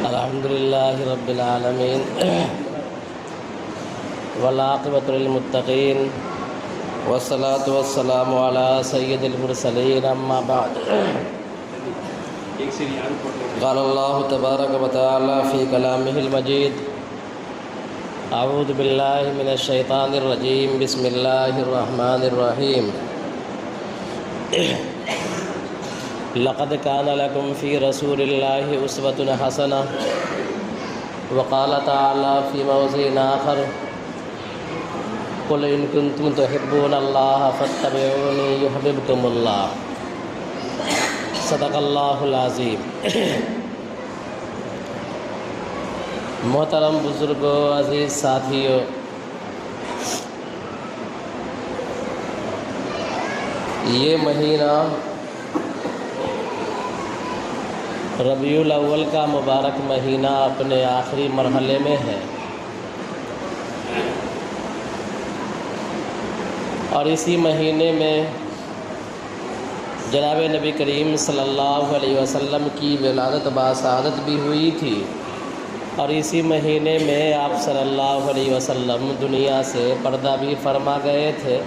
الحمد لله رب العالمين والعاقبة للمتقين والصلاة والسلام على سيد المرسلين أما بعد قال الله تبارك وتعالى في كلامه المجيد أعوذ بالله من الشيطان الرجيم بسم الله الرحمن الرحيم لقد كان لكم في رسول الله أسوة حسنة وقال تعالى في موضع آخر قل إن كنتم تحبون الله فاتبعوني يحببكم الله صدق اللہ العظیم۔ محترم بزرگوں، عزیز ساتھیوں، یہ مہینہ ربیع الاول کا مبارک مہینہ اپنے آخری مرحلے میں ہے، اور اسی مہینے میں جناب نبی کریم صلی اللہ علیہ وسلم کی ولادت باسعادت بھی ہوئی تھی، اور اسی مہینے میں آپ صلی اللہ علیہ وسلم دنیا سے پردہ بھی فرما گئے تھے،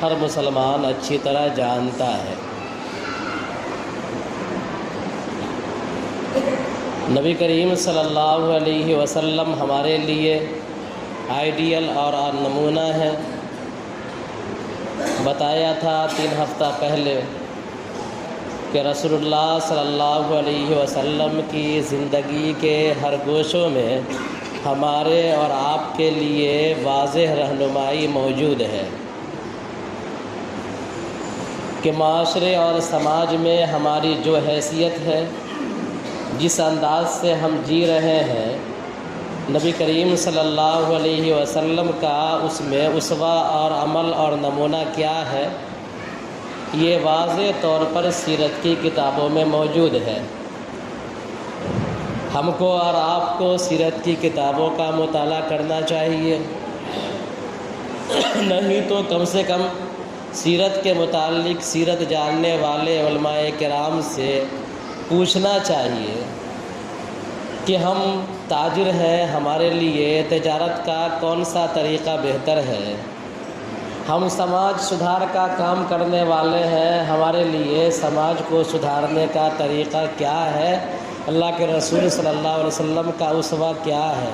ہر مسلمان اچھی طرح جانتا ہے۔ نبی کریم صلی اللہ علیہ وسلم ہمارے لیے آئیڈیل اور نمونہ ہے۔ بتایا تھا 3 ہفتہ پہلے کہ رسول اللہ صلی اللہ علیہ وسلم کی زندگی کے ہر گوشوں میں ہمارے اور آپ کے لیے واضح رہنمائی موجود ہے کہ معاشرے اور سماج میں ہماری جو حیثیت ہے، جس انداز سے ہم جی رہے ہیں، نبی کریم صلی اللہ علیہ وسلم کا اس میں اسوہ اور عمل اور نمونہ کیا ہے، یہ واضح طور پر سیرت کی کتابوں میں موجود ہے۔ ہم کو اور آپ کو سیرت کی کتابوں کا مطالعہ کرنا چاہیے، نہیں تو کم سے کم سیرت کے متعلق سیرت جاننے والے علماء کرام سے پوچھنا چاہیے کہ ہم تاجر ہیں، ہمارے لیے تجارت کا کون سا طریقہ بہتر ہے؟ ہم سماج سدھار کا کام کرنے والے ہیں، ہمارے لیے سماج کو سدھارنے کا طریقہ کیا ہے؟ اللہ کے رسول صلی اللہ علیہ وسلم کا اسوہ کیا ہے؟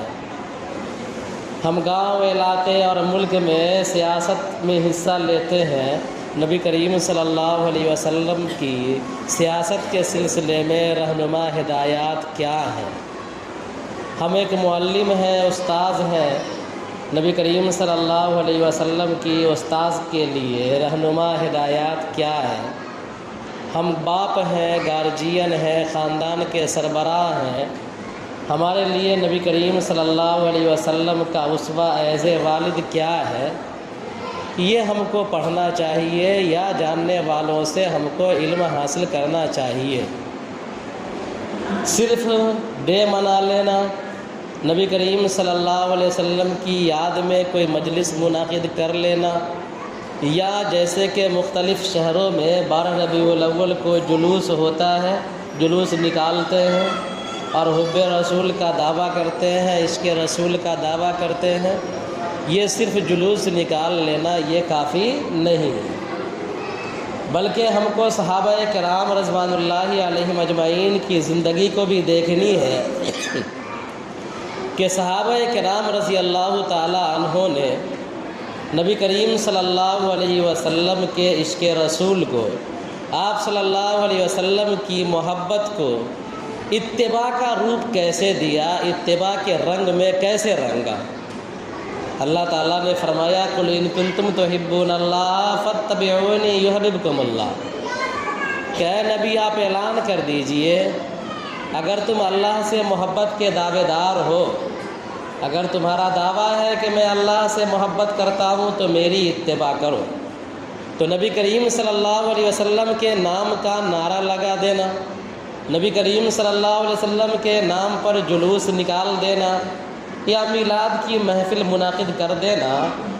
ہم گاؤں، علاقے اور ملک میں سیاست میں حصہ لیتے ہیں، نبی کریم صلی اللہ علیہ وسلم کی سیاست کے سلسلے میں رہنما ہدایات کیا ہیں؟ ہم ایک معلم ہیں، استاذ ہیں، نبی کریم صلی اللہ علیہ وسلم کی استاذ کے لیے رہنما ہدایات کیا ہے؟ ہم باپ ہیں، گارجین ہیں، خاندان کے سربراہ ہیں، ہمارے لیے نبی کریم صلی اللہ علیہ وسلم کا اسوہ ایز والد کیا ہے؟ یہ ہم کو پڑھنا چاہیے، یا جاننے والوں سے ہم کو علم حاصل کرنا چاہیے۔ صرف ڈے منا لینا، نبی کریم صلی اللہ علیہ وسلم کی یاد میں کوئی مجلس منعقد کر لینا، یا جیسے کہ مختلف شہروں میں 12 ربیع الاول کو جلوس ہوتا ہے، جلوس نکالتے ہیں اور حب رسول کا دعویٰ کرتے ہیں، عشق رسول کا دعویٰ کرتے ہیں، یہ صرف جلوس نکال لینا یہ کافی نہیں، بلکہ ہم کو صحابہ کرام رضوان اللہ علیہم اجمعین کی زندگی کو بھی دیکھنی ہے کہ صحابہ کرام رضی اللہ تعالی عنہ نے نبی کریم صلی اللہ علیہ وسلم کے عشق رسول کو، آپ صلی اللہ علیہ وسلم کی محبت کو اتباع کا روپ کیسے دیا، اتباع کے رنگ میں کیسے رنگا۔ اللہ تعالیٰ نے فرمایا قل ان کنتم تحبون اللہ فاتبعونی یحببکم اللہ، کہ اے نبی آپ اعلان کر دیجئے اگر تم اللہ سے محبت کے دعوے دار ہو، اگر تمہارا دعویٰ ہے کہ میں اللہ سے محبت کرتا ہوں تو میری اتباع کرو۔ تو نبی کریم صلی اللہ علیہ وسلم کے نام کا نعرہ لگا دینا، نبی کریم صلی اللہ علیہ وسلم کے نام پر جلوس نکال دینا، یا میلاد کی محفل منعقد کر دینا،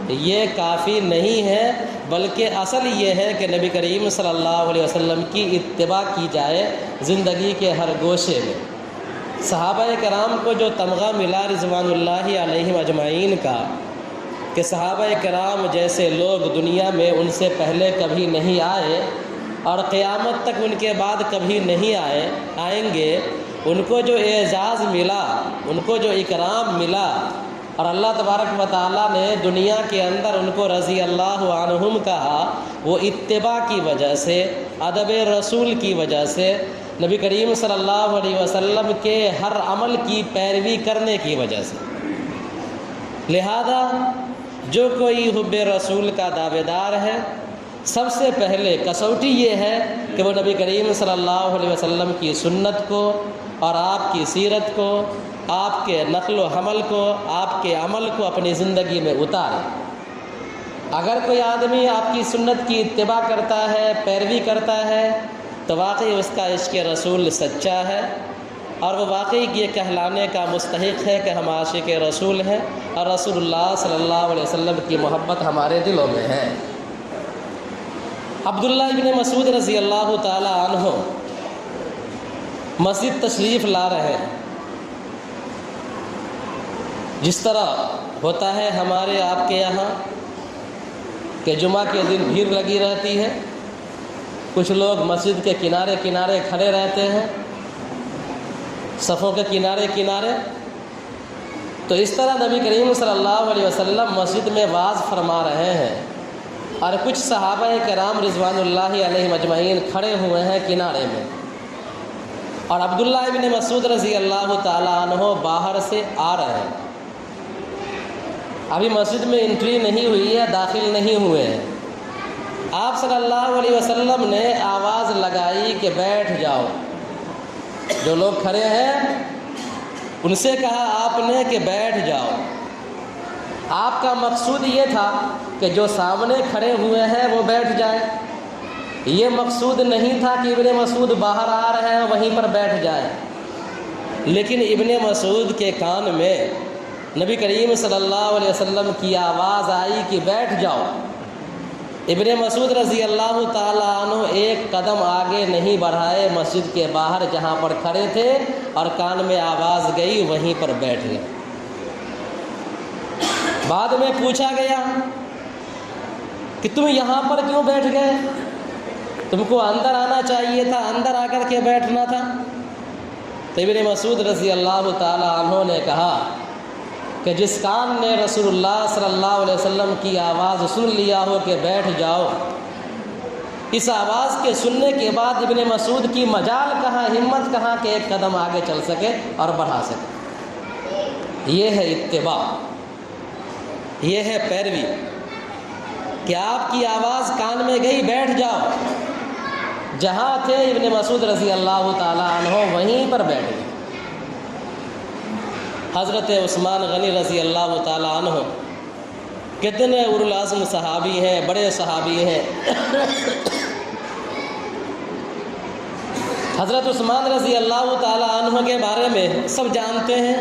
یہ کافی نہیں ہے، بلکہ اصل یہ ہے کہ نبی کریم صلی اللہ علیہ وسلم کی اتباع کی جائے زندگی کے ہر گوشے میں۔ صحابہ کرام کو جو تمغہ ملا رضوان اللہ علیہم اجمعین کا کہ صحابہ کرام جیسے لوگ دنیا میں ان سے پہلے کبھی نہیں آئے اور قیامت تک ان کے بعد کبھی نہیں آئیں گے، ان کو جو اعزاز ملا، ان کو جو اکرام ملا، اور اللہ تبارک و تعالیٰ نے دنیا کے اندر ان کو رضی اللہ عنہم کہا، وہ اتباع کی وجہ سے، ادب رسول کی وجہ سے، نبی کریم صلی اللہ علیہ وسلم کے ہر عمل کی پیروی کرنے کی وجہ سے۔ لہذا جو کوئی حب رسول کا دعوے دار ہے، سب سے پہلے کسوٹی یہ ہے کہ وہ نبی کریم صلی اللہ علیہ وسلم کی سنت کو اور آپ کی سیرت کو، آپ کے نقل و حمل کو، آپ کے عمل کو اپنی زندگی میں اتارے۔ اگر کوئی آدمی آپ کی سنت کی اتباع کرتا ہے، پیروی کرتا ہے، تو واقعی اس کا عشق رسول سچا ہے، اور وہ واقعی یہ کہلانے کا مستحق ہے کہ ہم عاشق رسول ہیں، اور رسول اللہ صلی اللہ علیہ وسلم کی محبت ہمارے دلوں میں ہے۔ عبداللہ ابن مسعود رضی اللہ تعالی عنہ مسجد تشریف لا رہے ہیں۔ جس طرح ہوتا ہے ہمارے آپ کے یہاں کہ جمعہ کے دن بھیڑ لگی رہتی ہے، کچھ لوگ مسجد کے کنارے کنارے کھڑے رہتے ہیں، صفوں کے کنارے کنارے، تو اس طرح نبی کریم صلی اللہ علیہ وسلم مسجد میں واعظ فرما رہے ہیں، اور کچھ صحابہ کرام رضوان اللہ علیہم اجمعین کھڑے ہوئے ہیں کنارے میں، اور عبداللہ ابن مسعود رضی اللہ تعالی عنہ باہر سے آ رہے ہیں۔ ابھی مسجد میں انٹری نہیں ہوئی ہے، داخل نہیں ہوئے ہیں۔ آپ صلی اللہ علیہ وسلم نے آواز لگائی کہ بیٹھ جاؤ۔ جو لوگ کھڑے ہیں ان سے کہا آپ نے کہ بیٹھ جاؤ۔ آپ کا مقصود یہ تھا کہ جو سامنے کھڑے ہوئے ہیں وہ بیٹھ جائیں، یہ مقصود نہیں تھا کہ ابن مسعود باہر آ رہے ہیں وہیں پر بیٹھ جائیں۔ لیکن ابن مسعود کے کان میں نبی کریم صلی اللہ علیہ وسلم کی آواز آئی کہ بیٹھ جاؤ۔ ابن مسعود رضی اللہ تعالیٰ عنہ ایک قدم آگے نہیں بڑھائے، مسجد کے باہر جہاں پر کھڑے تھے اور کان میں آواز گئی وہیں پر بیٹھ گئے۔ بعد میں پوچھا گیا کہ تم یہاں پر کیوں بیٹھ گئے؟ تم کو اندر آنا چاہیے تھا، اندر آ کر کے بیٹھنا تھا۔ تو ابن مسعود رضی اللہ تعالیٰ عنہ نے کہا کہ جس کان نے رسول اللہ صلی اللہ علیہ وسلم کی آواز سن لیا ہو کہ بیٹھ جاؤ، اس آواز کے سننے کے بعد ابن مسعود کی مجال کہاں، ہمت کہاں کہ ایک قدم آگے چل سکے اور بڑھا سکے۔ یہ ہے اتباع، یہ ہے پیروی، کہ آپ کی آواز کان میں گئی بیٹھ جاؤ، جہاں تھے ابن مسعود رضی اللہ تعالیٰ عنہ وہیں پر بیٹھ گئے۔ حضرت عثمان غنی رضی اللہ تعالیٰ عنہ کتنے اولوالعزم صحابی ہیں، بڑے صحابی ہیں۔ حضرت عثمان رضی اللہ تعالیٰ عنہ کے بارے میں سب جانتے ہیں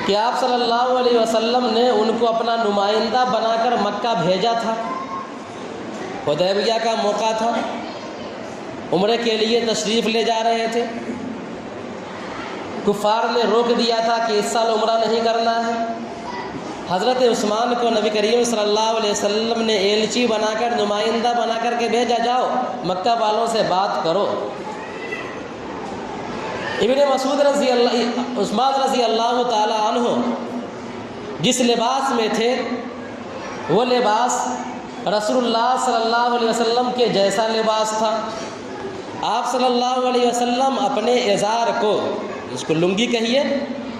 کہ آپ صلی اللہ علیہ وسلم نے ان کو اپنا نمائندہ بنا کر مکہ بھیجا تھا۔ حدیبیہ کا موقع تھا، عمرے کے لیے تشریف لے جا رہے تھے۔ کفار نے روک دیا تھا کہ اس سال عمرہ نہیں کرنا ہے۔ حضرت عثمان کو نبی کریم صلی اللہ علیہ وسلم نے ایلچی بنا کر، نمائندہ بنا کر کے بھیجا، جاؤ مکہ والوں سے بات کرو۔ ابن مسعود عثمان رضی اللہ تعالی عنہ جس لباس میں تھے وہ لباس رسول اللہ صلی اللہ علیہ وسلم کے جیسا لباس تھا۔ آپ صلی اللہ علیہ وسلم اپنے ازار کو، اس کو لنگی کہیے،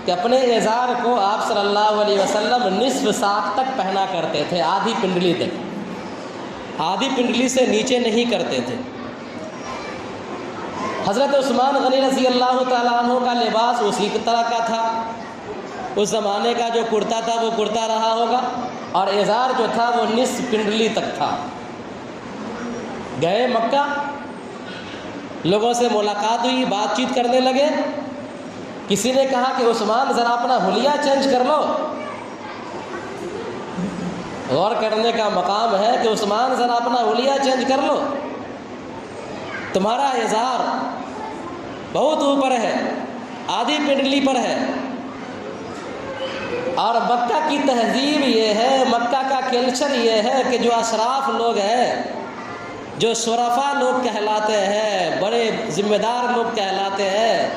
کہ اپنے ازار کو آپ صلی اللہ علیہ وسلم نصف ساق تک پہنا کرتے تھے، آدھی پنڈلی تک، آدھی پنڈلی سے نیچے نہیں کرتے تھے۔ حضرت عثمان غنی رضی اللہ تعالیٰ عنہ کا لباس اسی طرح کا تھا، اس زمانے کا جو کرتا تھا وہ کرتا رہا ہوگا، اور ازار جو تھا وہ نصف پنڈلی تک تھا۔ گئے مکہ، لوگوں سے ملاقات ہوئی، بات چیت کرنے لگے۔ کسی نے کہا کہ عثمان ذرا اپنا حلیہ چینج کر لو۔ غور کرنے کا مقام ہے کہ عثمان ذرا اپنا حلیہ چینج کر لو، تمہارا ازار بہت اوپر ہے، آدھی پنڈلی پر ہے۔ اور مکہ کی تہذیب یہ ہے، مکہ کا کلچر یہ ہے کہ جو اشراف لوگ ہیں، جو شرفا لوگ کہلاتے ہیں، بڑے ذمہ دار لوگ کہلاتے ہیں،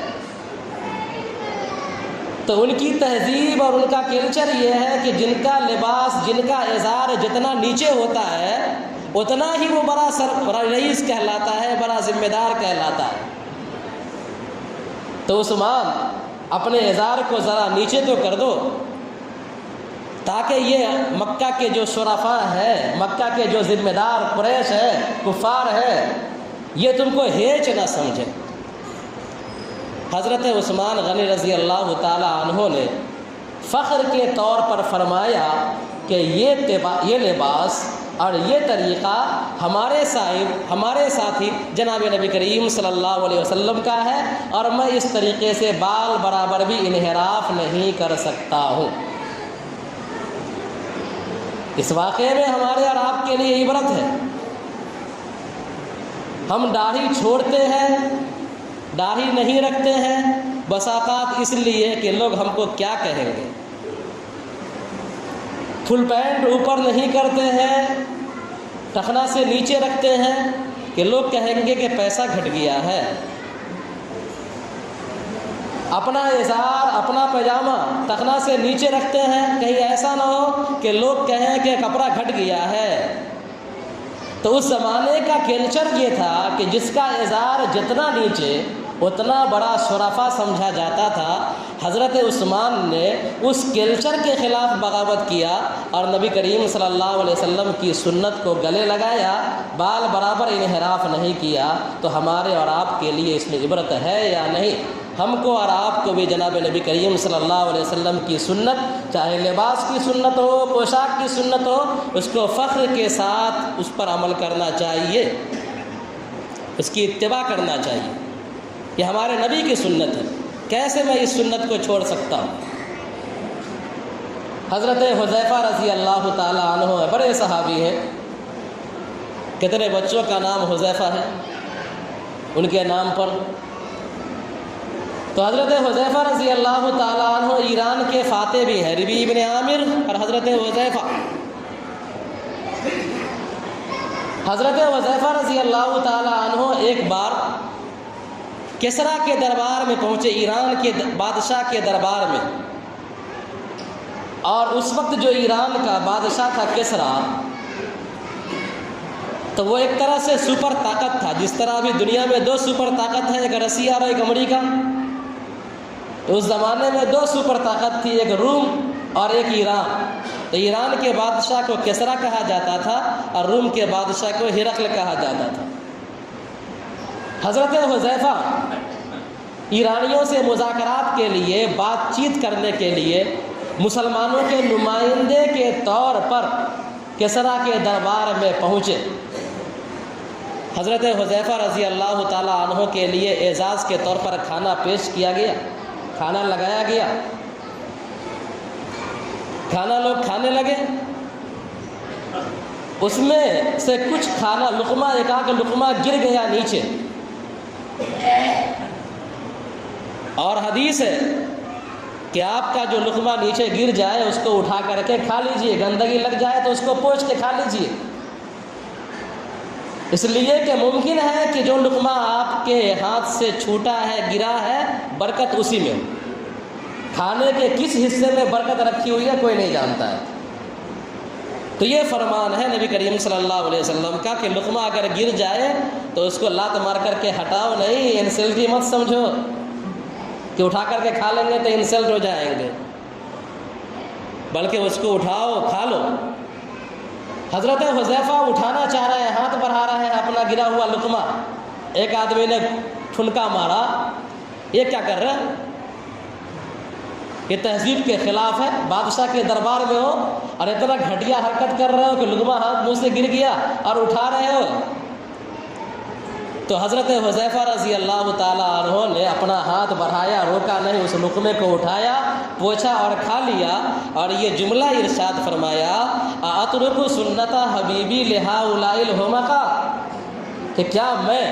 تو ان کی تہذیب اور ان کا کلچر یہ ہے کہ جن کا لباس، جن کا ازار جتنا نیچے ہوتا ہے اتنا ہی وہ بڑا رئیس کہلاتا ہے، بڑا ذمہ دار کہلاتا ہے۔ تو عثمان اپنے ازار کو ذرا نیچے تو کر دو تاکہ یہ مکہ کے جو شرفا ہیں، مکہ کے جو ذمہ دار قریش ہے، کفار ہے، یہ تم کو ہیچ نہ سمجھے۔ حضرت عثمان غنی رضی اللہ تعالی عنہ نے فخر کے طور پر فرمایا کہ یہ لباس اور یہ طریقہ ہمارے ساتھی جناب نبی کریم صلی اللہ علیہ وسلم کا ہے، اور میں اس طریقے سے بال برابر بھی انحراف نہیں کر سکتا ہوں۔ اس واقعے میں ہمارے اور آپ کے لیے عبرت ہے۔ ہم داڑھی چھوڑتے ہیں، داڑھی نہیں رکھتے ہیں، بس اوقات اس لیے کہ لوگ ہم کو کیا کہیں گے۔ فل پینٹ اوپر نہیں کرتے ہیں، ٹخنا سے نیچے رکھتے ہیں کہ لوگ کہیں گے کہ پیسہ گھٹ گیا ہے۔ اپنا ازار، اپنا پاجامہ ٹخنا سے نیچے رکھتے ہیں، کہیں ایسا نہ ہو کہ لوگ کہیں کہ کپڑا گھٹ گیا ہے۔ تو اس زمانے کا کلچر یہ تھا کہ جس کا ازار جتنا نیچے اتنا بڑا شرفا سمجھا جاتا تھا۔ حضرت عثمان نے اس کلچر کے خلاف بغاوت کیا اور نبی کریم صلی اللہ علیہ وسلم کی سنت کو گلے لگایا، بال برابر انحراف نہیں کیا۔ تو ہمارے اور آپ کے لیے اس میں عبرت ہے یا نہیں؟ ہم کو اور آپ کو بھی جناب نبی کریم صلی اللہ علیہ وسلم کی سنت، چاہے لباس کی سنت ہو، پوشاک کی سنت ہو، اس کو فخر کے ساتھ اس پر عمل کرنا چاہیے، اس کی اتباع کرنا چاہیے۔ یہ ہمارے نبی کی سنت ہے، کیسے میں اس سنت کو چھوڑ سکتا ہوں؟ حضرت حذیفہ رضی اللہ تعالی عنہ بڑے صحابی ہیں، کتنے بچوں کا نام حذیفہ ہے ان کے نام پر۔ تو حضرت حذیفہ رضی اللہ تعالی عنہ ایران کے فاتح بھی ہیں، ربیع ابن عامر اور حضرت حذیفہ رضی اللہ تعالی عنہ ایک بار کسریٰ کے دربار میں پہنچے، ایران کے بادشاہ کے دربار میں۔ اور اس وقت جو ایران کا بادشاہ تھا کسریٰ، تو وہ ایک طرح سے سپر طاقت تھا، جس طرح ابھی دنیا میں دو سپر طاقت ہیں، ایک رشیا اور ایک امریکہ۔ تو اس زمانے میں دو سپر طاقت تھی، ایک روم اور ایک ایران۔ تو ایران کے بادشاہ کو کسریٰ کہا جاتا تھا اور روم کے بادشاہ کو ہرقل کہا جاتا تھا۔ حضرت حذیفہ ایرانیوں سے مذاکرات کے لیے، بات چیت کرنے کے لیے، مسلمانوں کے نمائندے کے طور پر کسریٰ کے دربار میں پہنچے۔ حضرت حذیفہ رضی اللہ تعالی عنہ کے لیے اعزاز کے طور پر کھانا پیش کیا گیا، کھانا لگایا گیا، کھانا لوگ کھانے لگے۔ اس میں سے کچھ کھانا لقمہ، ایک آدھ لقمہ گر گیا نیچے۔ اور حدیث ہے کہ آپ کا جو لقمہ نیچے گر جائے اس کو اٹھا کر کے کھا لیجئے، گندگی لگ جائے تو اس کو پوچھ کے کھا لیجئے، اس لیے کہ ممکن ہے کہ جو لقمہ آپ کے ہاتھ سے چھوٹا ہے، گرا ہے، برکت اسی میں ہو۔ کھانے کے کس حصے میں برکت رکھی ہوئی ہے کوئی نہیں جانتا ہے۔ تو یہ فرمان ہے نبی کریم صلی اللہ علیہ وسلم کا کہ لقمہ اگر گر جائے تو اس کو لات مار کر کے ہٹاؤ نہیں، انسلٹ مت سمجھو کہ اٹھا کر کے کھا لیں گے تو انسلٹ ہو جائیں گے، بلکہ اس کو اٹھاؤ، کھا لو۔ حضرت حذیفہ اٹھانا چاہ رہے ہیں، ہاتھ بڑھا رہے ہیں اپنا گرا ہوا لقمہ، ایک آدمی نے ٹھنکا مارا، یہ کیا کر رہے ہیں؟ یہ تہذیب کے خلاف ہے، بادشاہ کے دربار میں ہو اور اتنا گھٹیا حرکت کر رہے ہو کہ لقمہ ہاتھ منہ سے گر گیا اور اٹھا رہے ہو۔ تو حضرت حذیفہ رضی اللہ تعالی عنہ نے اپنا ہاتھ بڑھایا، روکا نہیں، اس لقمے کو اٹھایا، پوچھا اور کھا لیا، اور یہ جملہ ارشاد فرمایا، اترک سنت حبیبی لہؤلاء الحمقاء، کہ کیا میں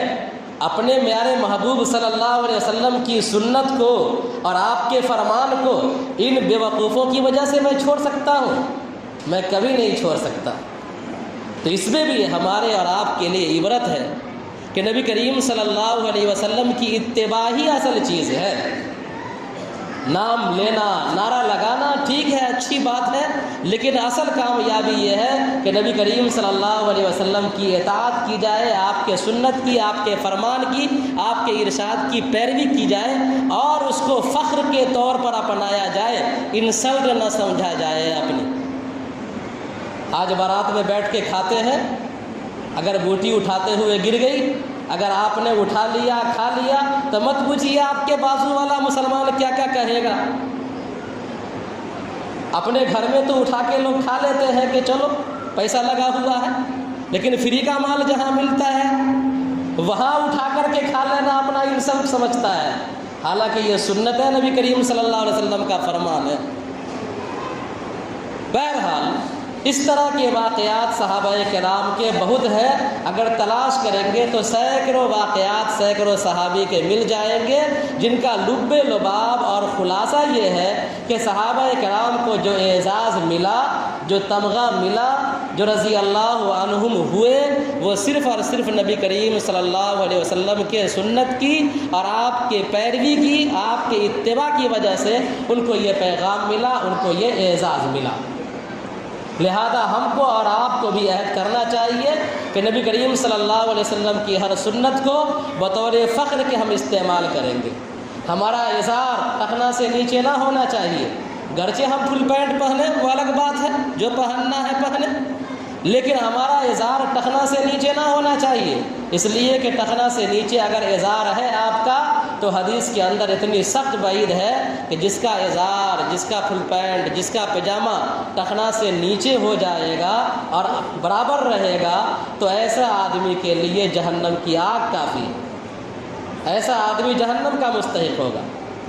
اپنے میارے محبوب صلی اللہ علیہ وسلم کی سنت کو اور آپ کے فرمان کو ان بیوقوفوں کی وجہ سے میں چھوڑ سکتا ہوں؟ میں کبھی نہیں چھوڑ سکتا۔ تو اس میں بھی ہمارے اور آپ کے لیے عبرت ہے کہ نبی کریم صلی اللہ علیہ وسلم کی اتباع ہی اصل چیز ہے۔ نام لینا، نعرہ لگانا ٹھیک ہے، اچھی بات ہے، لیکن اصل کامیابی یہ ہے کہ نبی کریم صلی اللہ علیہ وسلم کی اطاعت کی جائے، آپ کے سنت کی، آپ کے فرمان کی، آپ کے ارشاد کی پیروی کی جائے اور اس کو فخر کے طور پر اپنایا جائے، انسلٹ نہ سمجھا جائے اپنی۔ آج بارات میں بیٹھ کے کھاتے ہیں، اگر بوٹی اٹھاتے ہوئے گر گئی، اگر آپ نے اٹھا لیا کھا لیا تو مت پوچھیے آپ کے بازو والا مسلمان کیا کیا کہے گا۔ اپنے گھر میں تو اٹھا کے لوگ کھا لیتے ہیں کہ چلو پیسہ لگا ہوا ہے، لیکن فری کا مال جہاں ملتا ہے وہاں اٹھا کر کے کھا لینا اپنا انسلٹ سمجھتا ہے، حالانکہ یہ سنت ہے، نبی کریم صلی اللہ علیہ وسلم کا فرمان ہے۔ بہرحال اس طرح کے واقعات صحابہ کرام کے بہت ہیں، اگر تلاش کریں گے تو سینکڑوں واقعات سینکڑوں صحابی کے مل جائیں گے، جن کا لب لباب اور خلاصہ یہ ہے کہ صحابہ کرام کو جو اعزاز ملا، جو تمغہ ملا، جو رضی اللہ عنہم ہوئے، وہ صرف اور صرف نبی کریم صلی اللہ علیہ وسلم کے سنت کی اور آپ کے پیروی کی، آپ کے اتباع کی وجہ سے ان کو یہ پیغام ملا، ان کو یہ اعزاز ملا۔ لہذا ہم کو اور آپ کو بھی عہد کرنا چاہیے کہ نبی کریم صلی اللہ علیہ وسلم کی ہر سنت کو بطور فخر کے ہم استعمال کریں گے۔ ہمارا ازار ٹخنا سے نیچے نہ ہونا چاہیے، گرچہ ہم فل پینٹ پہنے وہ الگ بات ہے، جو پہننا ہے پہنے، لیکن ہمارا ازار ٹخنا سے نیچے نہ ہونا چاہیے، اس لیے کہ ٹخنا سے نیچے اگر ازار ہے آپ کا تو حدیث کے اندر اتنی سخت وعید ہے کہ جس کا ازار، جس کا فل پینٹ، جس کا پجامہ ٹخنا سے نیچے ہو جائے گا اور برابر رہے گا تو ایسا آدمی کے لیے جہنم کی آگ کافی ہے، ایسا آدمی جہنم کا مستحق ہوگا۔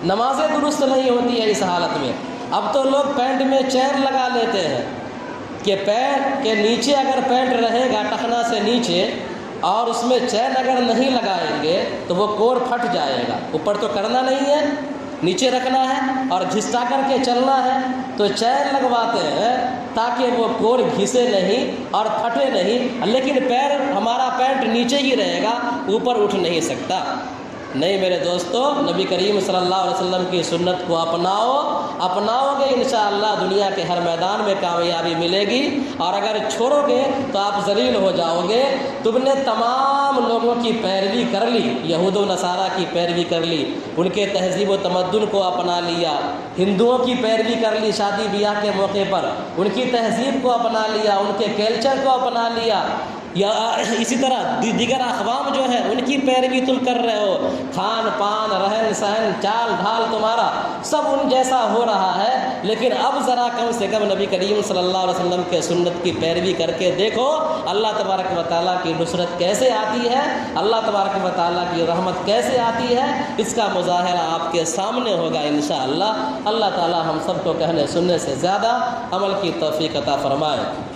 نمازیں درست نہیں ہوتی ہے اس حالت میں۔ اب تو لوگ پینٹ میں چین لگا لیتے ہیں کہ پیر کے نیچے اگر پینٹ رہے گا ٹخنا سے نیچے اور اس میں چین اگر نہیں لگائیں گے تو وہ کور پھٹ جائے گا۔ اوپر تو کرنا نہیں ہے، نیچے رکھنا ہے اور گھسٹا کر کے چلنا ہے، تو چین لگواتے ہیں تاکہ وہ کور گھسے نہیں اور پھٹے نہیں، لیکن پیر ہمارا پینٹ نیچے ہی رہے گا، اوپر اٹھ نہیں سکتا۔ نہیں میرے دوستو، نبی کریم صلی اللہ علیہ وسلم کی سنت کو اپناؤ گے انشاءاللہ دنیا کے ہر میدان میں کامیابی ملے گی، اور اگر چھوڑو گے تو آپ ذلیل ہو جاؤ گے۔ تم نے تمام لوگوں کی پیروی کر لی، یہود و نصارہ کی پیروی کر لی، ان کے تہذیب و تمدن کو اپنا لیا، ہندوؤں کی پیروی کر لی شادی بیاہ کے موقع پر، ان کی تہذیب کو اپنا لیا، ان کے کلچر کو اپنا لیا، یا اسی طرح دیگر اقوام جو ہے ان کی پیروی تم کر رہے ہو، کھان پان، رہن سہن، چال ڈھال تمہارا سب ان جیسا ہو رہا ہے، لیکن اب ذرا کم سے کم نبی کریم صلی اللہ علیہ وسلم کے سنت کی پیروی کر کے دیکھو اللہ تبارک و تعالیٰ کی نصرت کیسے آتی ہے، اللہ تبارک و تعالیٰ کی رحمت کیسے آتی ہے، اس کا مظاہرہ آپ کے سامنے ہوگا انشاءاللہ۔ اللہ تعالیٰ ہم سب کو کہنے سننے سے زیادہ عمل کی توفیق عطا فرمائے۔